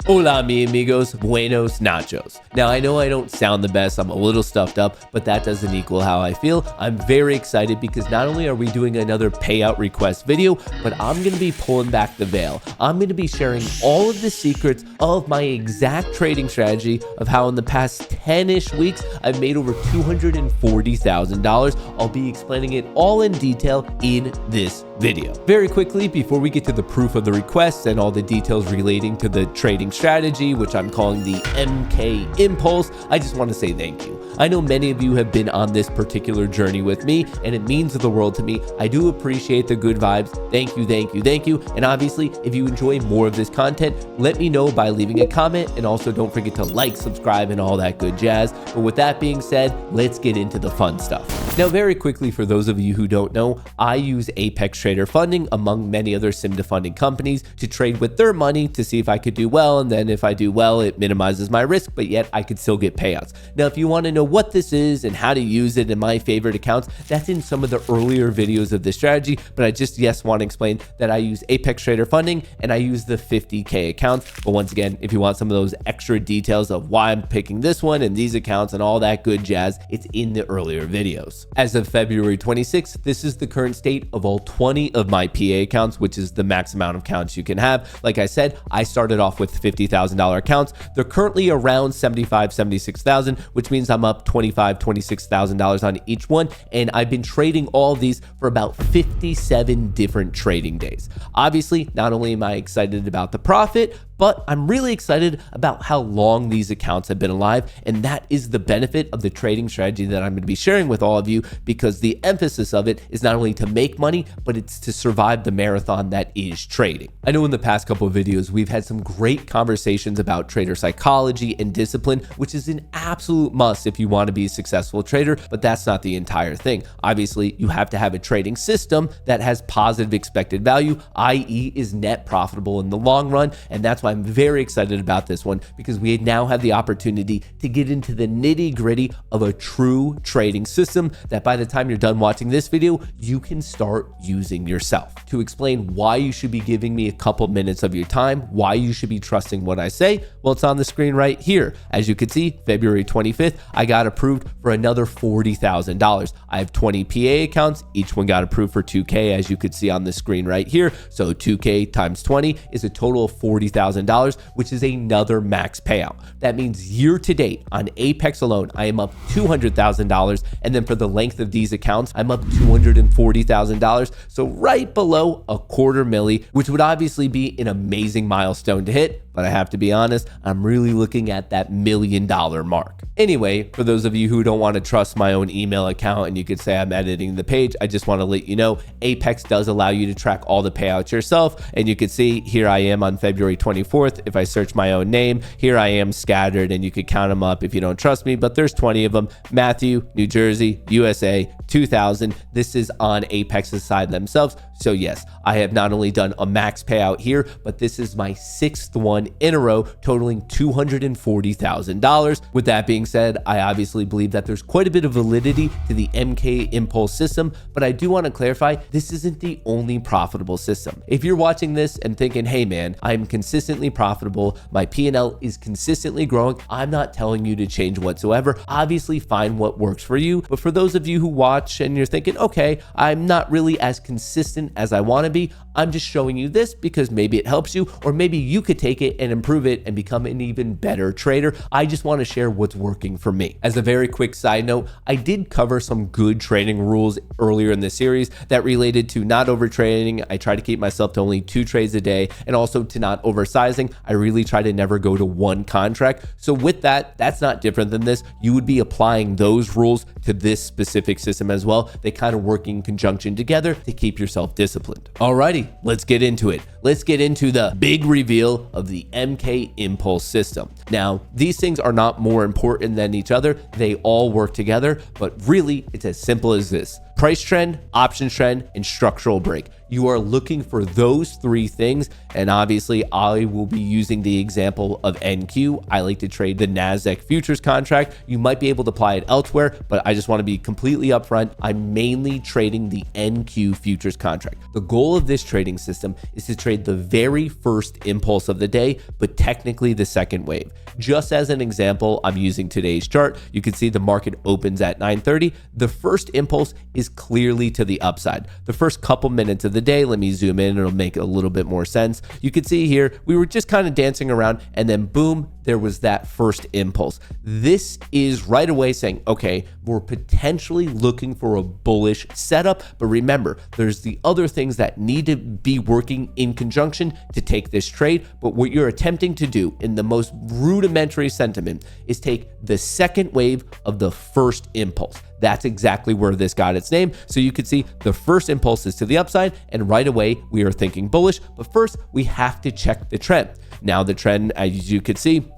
Hola mi amigos, buenos nachos. Now I know I don't sound the best, I'm a little stuffed up, but that doesn't equal how I feel. I'm very excited because not only are we doing another payout request video, but I'm gonna be pulling back the veil. I'm gonna be sharing all of the secrets of my exact trading strategy of how in the past 10-ish weeks, I've made over $240,000. I'll be explaining it all in detail in this video. Very quickly, before we get to the proof of the requests and all the details relating to the trading strategy, which I'm calling the MK Impulse, I just want to say thank you. I know many of you have been on this particular journey with me, and it means the world to me. I do appreciate the good vibes. Thank you, thank you, thank you. And obviously, if you enjoy more of this content, let me know by leaving a comment, and also don't forget to like, subscribe, and all that good jazz. But with that being said, let's get into the fun stuff. Now, very quickly, for those of you who don't know, I use Apex Trader Funding, among many other sim to funding companies, to trade with their money to see if I could do well, and then if I do well, it minimizes my risk, but yet I could still get payouts. Now, if you want to know what this is and how to use it in my favorite accounts, that's in some of the earlier videos of this strategy, but I just want to explain that I use Apex Trader Funding and I use the 50K accounts. But once again, if you want some of those extra details of why I'm picking this one and these accounts and all that good jazz, it's in the earlier videos. As of February 26th, this is the current state of all 20 of my PA accounts, which is the max amount of accounts you can have. Like I said, I started off with $50,000 accounts. They're currently around 75, 76,000, which means I'm up $25,000, $26,000 on each one. And I've been trading all of these for about 57 different trading days. Obviously, not only am I excited about the profit, but I'm really excited about how long these accounts have been alive. And that is the benefit of the trading strategy that I'm going to be sharing with all of you, because the emphasis of it is not only to make money, but it's to survive the marathon that is trading. I know in the past couple of videos, we've had some great conversations about trader psychology and discipline, which is an absolute must if you want to be a successful trader, but that's not the entire thing. Obviously, you have to have a trading system that has positive expected value, i.e. is net profitable in the long run. And that's why I'm very excited about this one, because we now have the opportunity to get into the nitty-gritty of a true trading system that by the time you're done watching this video, you can start using yourself. To explain why you should be giving me a couple minutes of your time, why you should be trusting what I say, well, it's on the screen right here. As you can see, February 25th, I got approved for another $40,000. I have 20 PA accounts. Each one got approved for 2K, as you could see on the screen right here. So 2K times 20 is a total of $40,000, which is another max payout. That means year to date on Apex alone, I am up $200,000. And then for the length of these accounts, I'm up $240,000. So right below a quarter milli, which would obviously be an amazing milestone to hit. But I have to be honest, I'm really looking at that $1 million mark. Anyway, for those of you who don't want to trust my own email account and you could say I'm editing the page, I just want to let you know Apex does allow you to track all the payouts yourself. And you can see here I am on February 24th. If I search my own name, here I am scattered, and you could count them up if you don't trust me, but there's 20 of them. Matthew, New Jersey, USA, 2000. This is on Apex's side themselves. So yes, I have not only done a max payout here, but this is my 6th one in a row, totaling $240,000. With that being said, I obviously believe that there's quite a bit of validity to the MK Impulse system, but I do want to clarify, this isn't the only profitable system. If you're watching this and thinking, hey man, I'm consistently profitable, my P&L is consistently growing, I'm not telling you to change whatsoever. Obviously find what works for you. But for those of you who watch and you're thinking, okay, I'm not really as consistent as I want to be, I'm just showing you this because maybe it helps you, or maybe you could take it and improve it and become an even better trader. I just want to share what's working for me. As a very quick side note, I did cover some good trading rules earlier in the series that related to not overtrading. I try to keep myself to only 2 trades a day, and also to not oversizing. I really try to never go to one contract. So with that, that's not different than this. You would be applying those rules to this specific system as well. They kind of work in conjunction together to keep yourself disciplined. Alrighty, let's get into it. Let's get into the big reveal of the MK Impulse system. Now, these things are not more important than each other. They all work together, but really it's as simple as this: price trend, options trend, and structural break. You are looking for those three things. And obviously I will be using the example of NQ. I like to trade the NASDAQ futures contract. You might be able to apply it elsewhere, but I just want to be completely upfront. I'm mainly trading the NQ futures contract. The goal of this trading system is to trade the very first impulse of the day, but technically the second wave. Just as an example, I'm using today's chart. You can see the market opens at 9:30. The first impulse is clearly to the upside. The first couple minutes of the day, let me zoom in, it'll make a little bit more sense. You can see here, we were just kind of dancing around and then boom, there was that first impulse. This is right away saying, okay, we're potentially looking for a bullish setup, but remember, there's the other things that need to be working in conjunction to take this trade. But what you're attempting to do in the most rudimentary sentiment is take the second wave of the first impulse. That's exactly where this got its name. So you can see the first impulse is to the upside, and right away we are thinking bullish. But first, we have to check the trend. Now the trend, as you could see,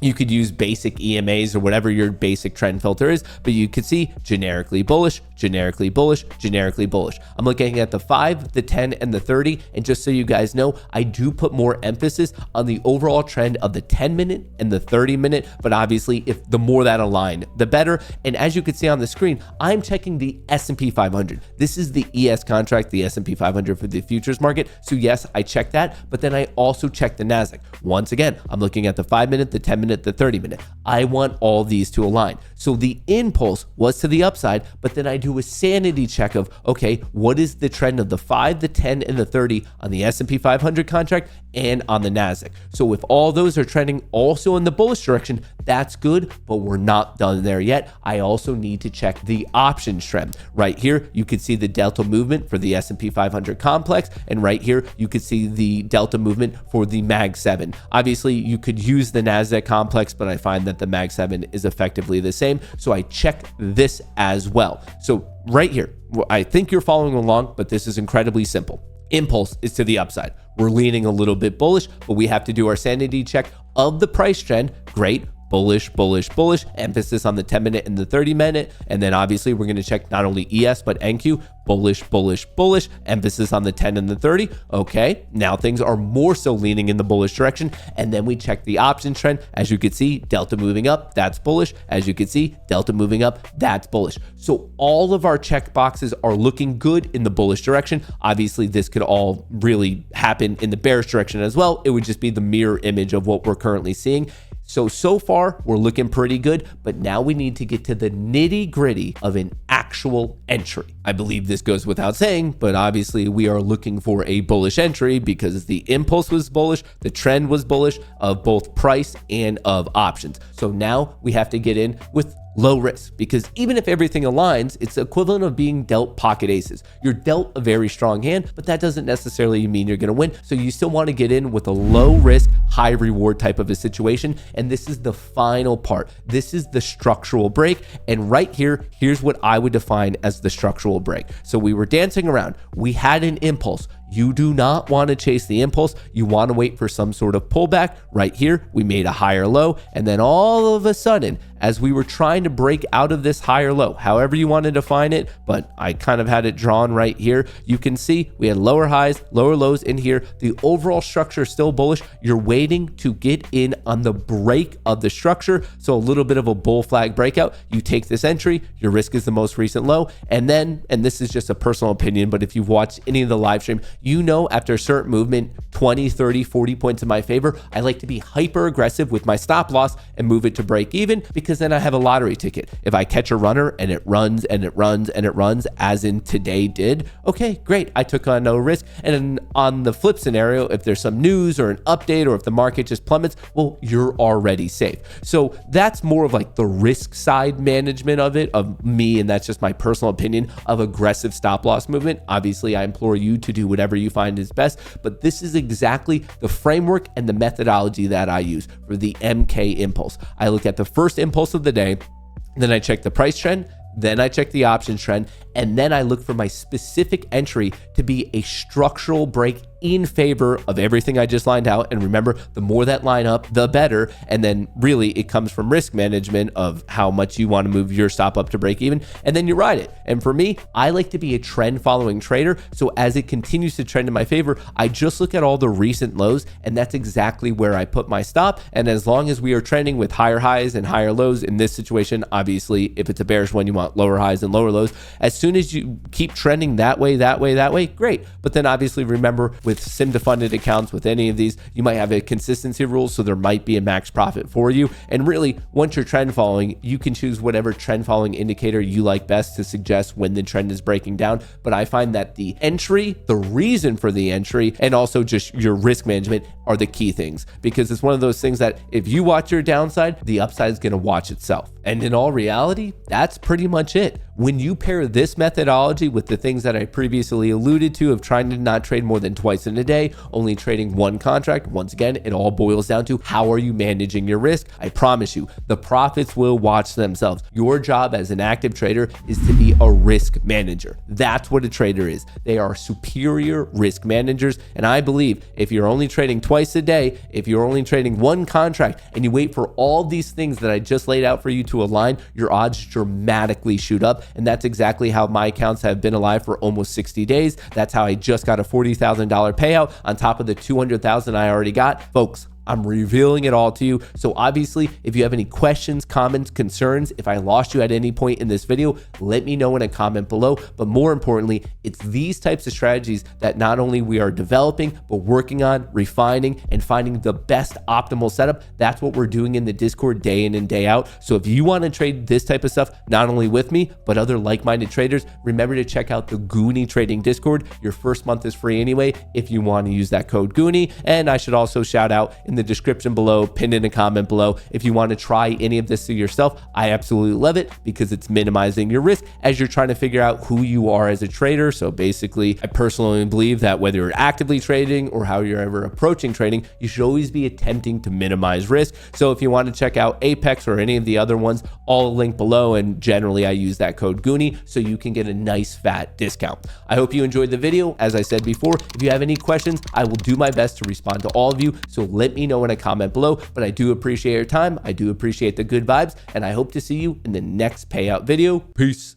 you could use basic EMAs or whatever your basic trend filter is, but you could see generically bullish, generically bullish, generically bullish. I'm looking at the 5, the 10, and the 30. And just so you guys know, I do put more emphasis on the overall trend of the 10-minute and the 30-minute, but obviously if the more that align, the better. And as you can see on the screen, I'm checking the S&P 500. This is the ES contract, the S&P 500 for the futures market. So yes, I check that, but then I also check the NASDAQ. Once again, I'm looking at the 5-minute, the 10-minute, the 30-minute. I want all these to align. So the impulse was to the upside, but then I do a sanity check of, okay, what is the trend of the 5, the 10, and the 30 on the S&P 500 contract and on the NASDAQ. So if all those are trending also in the bullish direction, that's good, but we're not done there yet. I also need to check the options trend. Right here, you can see the delta movement for the S&P 500 complex, and right here, you can see the delta movement for the MAG 7. Obviously, you could use the NASDAQ complex, but I find that the MAG 7 is effectively the same. So I check this as well. So right here, I think you're following along, but this is incredibly simple. Impulse is to the upside. We're leaning a little bit bullish, but we have to do our sanity check of the price trend. Great. Bullish, bullish, bullish, emphasis on the 10-minute and the 30-minute. And then obviously we're going to check not only ES, but NQ, bullish, bullish, bullish, emphasis on the 10 and the 30. Okay, now things are more so leaning in the bullish direction. And then we check the option trend. As you can see, delta moving up, that's bullish. As you can see, delta moving up, that's bullish. So all of our check boxes are looking good in the bullish direction. Obviously, this could all really happen in the bearish direction as well. It would just be the mirror image of what we're currently seeing. So far, we're looking pretty good, but now we need to get to the nitty gritty of an actual entry. I believe this goes without saying, but obviously we are looking for a bullish entry because the impulse was bullish, the trend was bullish of both price and of options. So now we have to get in with low risk, because even if everything aligns, it's the equivalent of being dealt pocket aces. You're dealt a very strong hand, but that doesn't necessarily mean you're going to win. So you still want to get in with a low risk, high reward type of a situation. And this is the final part. This is the structural break. And right here, here's what I would define as the structural break. So we were dancing around. We had an impulse. You do not want to chase the impulse. You want to wait for some sort of pullback. Right here, we made a higher low. And then all of a sudden, as we were trying to break out of this higher low, however you want to define it, but I kind of had it drawn right here. You can see we had lower highs, lower lows in here. The overall structure is still bullish. You're waiting to get in on the break of the structure. So a little bit of a bull flag breakout. You take this entry, your risk is the most recent low. And then, and this is just a personal opinion, but if you've watched any of the live stream, you know, after a certain movement, 20, 30, 40 points in my favor, I like to be hyper aggressive with my stop loss and move it to break even, because then I have a lottery ticket. If I catch a runner and it runs and it runs and it runs, as in today did, okay, great. I took on no risk. And on the flip scenario, if there's some news or an update, or if the market just plummets, well, you're already safe. So that's more of like the risk side management of it, of me, and that's just my personal opinion of aggressive stop loss movement. Obviously, I implore you to do whatever you find is best, but this is exactly the framework and the methodology that I use for the MK impulse. I look at the first impulse of the day, then I check the price trend, then I check the options trend, and then I look for my specific entry to be a structural break in favor of everything I just lined out. And remember, the more that line up, the better. And then really it comes from risk management of how much you want to move your stop up to break even, and then you ride it. And for me, I like to be a trend following trader. So as it continues to trend in my favor, I just look at all the recent lows, and that's exactly where I put my stop. And as long as we are trending with higher highs and higher lows in this situation, obviously if it's a bearish one, you want lower highs and lower lows. As soon as you keep trending that way, great. But then obviously remember, with sim funded accounts, with any of these, you might have a consistency rule, so there might be a max profit for you. And really, once you're trend following, you can choose whatever trend following indicator you like best to suggest when the trend is breaking down. But I find that the entry, the reason for the entry, and also just your risk management are the key things, because it's one of those things that if you watch your downside, the upside is going to watch itself. And in all reality, that's pretty much it. When you pair this methodology with the things that I previously alluded to of trying to not trade more than twice in a day, only trading one contract, once again, it all boils down to how are you managing your risk? I promise you, the profits will watch themselves. Your job as an active trader is to be a risk manager. That's what a trader is. They are superior risk managers. And I believe if you're only trading twice a day, if you're only trading one contract, and you wait for all these things that I just laid out for you to align, your odds dramatically shoot up. And that's exactly how my accounts have been alive for almost 60 days. That's how I just got a $40,000 payout on top of the $200,000 I already got. Folks, I'm revealing it all to you. So obviously, if you have any questions, comments, concerns, if I lost you at any point in this video, let me know in a comment below. But more importantly, it's these types of strategies that not only we are developing, but working on, refining, and finding the best optimal setup. That's what we're doing in the Discord day in and day out. So if you want to trade this type of stuff, not only with me, but other like-minded traders, remember to check out the Goonie Trading Discord. Your first month is free anyway if you want to use that code Goonie. And I should also shout out in the description below, pinned in a comment below, if you want to try any of this to yourself. I absolutely love it because it's minimizing your risk as you're trying to figure out who you are as a trader. So basically, I personally believe that whether you're actively trading or how you're ever approaching trading, you should always be attempting to minimize risk. So if you want to check out Apex or any of the other ones, all linked below, and generally I use that code Goonie so you can get a nice fat discount. I hope you enjoyed the video. As I said before, if you have any questions, I will do my best to respond to all of you. So let me know in a comment below, but I do appreciate your time. I do appreciate the good vibes, and I hope to see you in the next payout video. Peace.